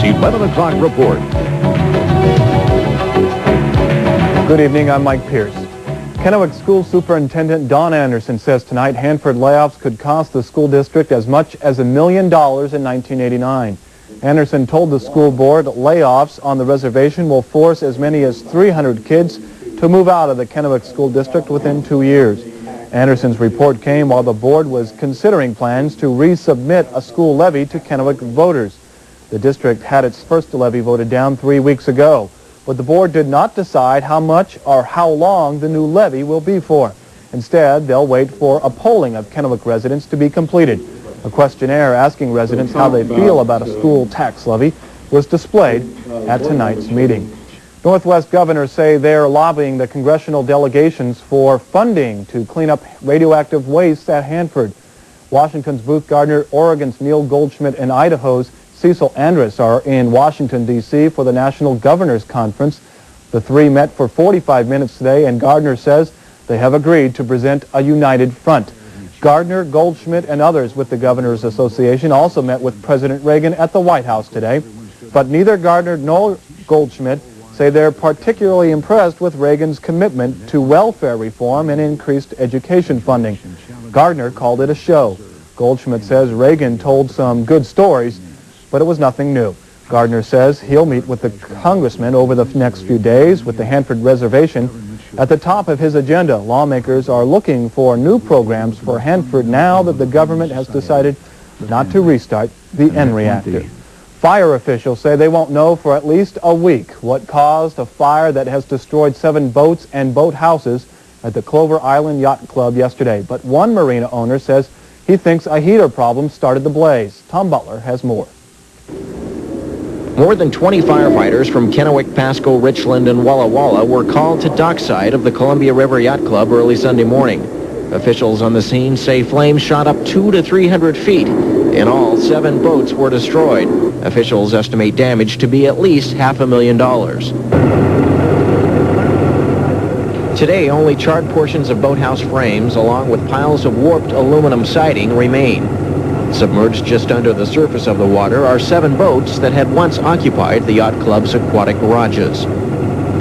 11 o'clock report. Good evening, I'm Mike Pierce. Kennewick School Superintendent Don Anderson says tonight Hanford layoffs could cost the school district as much as $1 million in 1989. Anderson told the school board layoffs on the reservation will force as many as 300 kids to move out of the Kennewick School District within 2 years. Anderson's report came while the board was considering plans to resubmit a school levy to Kennewick voters. The district had its first levy voted down 3 weeks ago, but the board did not decide how much or how long the new levy will be for. Instead, they'll wait for a polling of Kennewick residents to be completed. A questionnaire asking residents how they feel about a school tax levy was displayed at tonight's meeting. Northwest governors say they're lobbying the congressional delegations for funding to clean up radioactive waste at Hanford. Washington's Booth Gardner, Oregon's Neil Goldschmidt, and Idaho's Cecil Andrus are in Washington, D.C. for the National Governors Conference. The three met for 45 minutes today, and Gardner says they have agreed to present a united front. Gardner, Goldschmidt, and others with the Governors Association also met with President Reagan at the White House today. But neither Gardner nor Goldschmidt say they're particularly impressed with Reagan's commitment to welfare reform and increased education funding. Gardner called it a show. Goldschmidt says Reagan told some good stories, but it was nothing new. Gardner says he'll meet with the congressman over the next few days with the Hanford Reservation. At the top of his agenda, lawmakers are looking for new programs for Hanford now that the government has decided not to restart the N reactor. Fire officials say they won't know for at least a week what caused a fire that has destroyed 7 boats and boathouses at the Clover Island Yacht Club yesterday. But one marina owner says he thinks a heater problem started the blaze. Tom Butler has more. More than 20 firefighters from Kennewick, Pasco, Richland, and Walla Walla were called to dockside of the Columbia River Yacht Club early Sunday morning. Officials on the scene say flames shot up 200 to 300 feet. In all, 7 boats were destroyed. Officials estimate damage to be at least $500,000. Today, only charred portions of boathouse frames, along with piles of warped aluminum siding, remain. Submerged just under the surface of the water are 7 boats that had once occupied the yacht club's aquatic garages.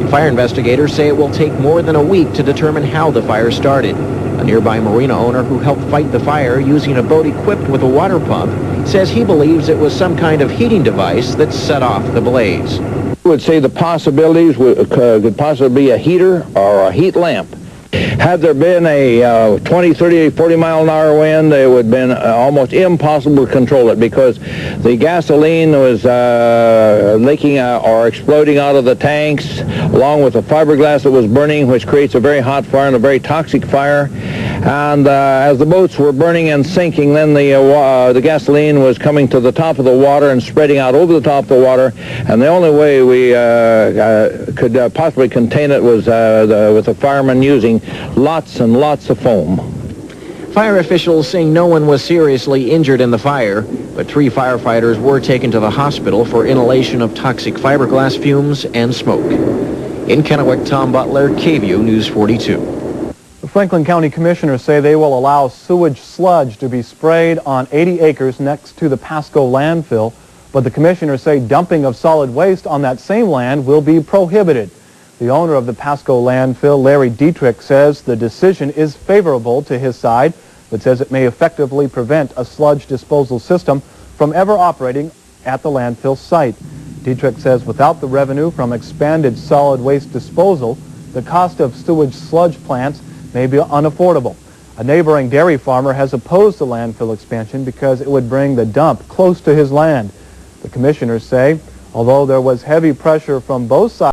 Fire investigators say it will take more than a week to determine how the fire started. A nearby marina owner who helped fight the fire using a boat equipped with a water pump says he believes it was some kind of heating device that set off the blaze. I would say the possibilities could possibly be a heater or a heat lamp. Had there been a 20, 30, 40 mile an hour wind, it would have been almost impossible to control it because the gasoline was leaking or exploding out of the tanks, along with the fiberglass that was burning, which creates a very hot fire and a very toxic fire. And as the boats were burning and sinking, then the gasoline was coming to the top of the water and spreading out over the top of the water. And the only way we could possibly contain it was with the firemen using lots and lots of foam. Fire officials saying no one was seriously injured in the fire, but 3 firefighters were taken to the hospital for inhalation of toxic fiberglass fumes and smoke. In Kennewick, Tom Butler, KVEW News 42. The Franklin County Commissioners say they will allow sewage sludge to be sprayed on 80 acres next to the Pasco landfill, but the commissioners say dumping of solid waste on that same land will be prohibited. The owner of the Pasco landfill, Larry Dietrich, says the decision is favorable to his side, but says it may effectively prevent a sludge disposal system from ever operating at the landfill site. Dietrich says without the revenue from expanded solid waste disposal, the cost of sewage sludge plants may be unaffordable. A neighboring dairy farmer has opposed the landfill expansion because it would bring the dump close to his land. The commissioners say, although there was heavy pressure from both sides,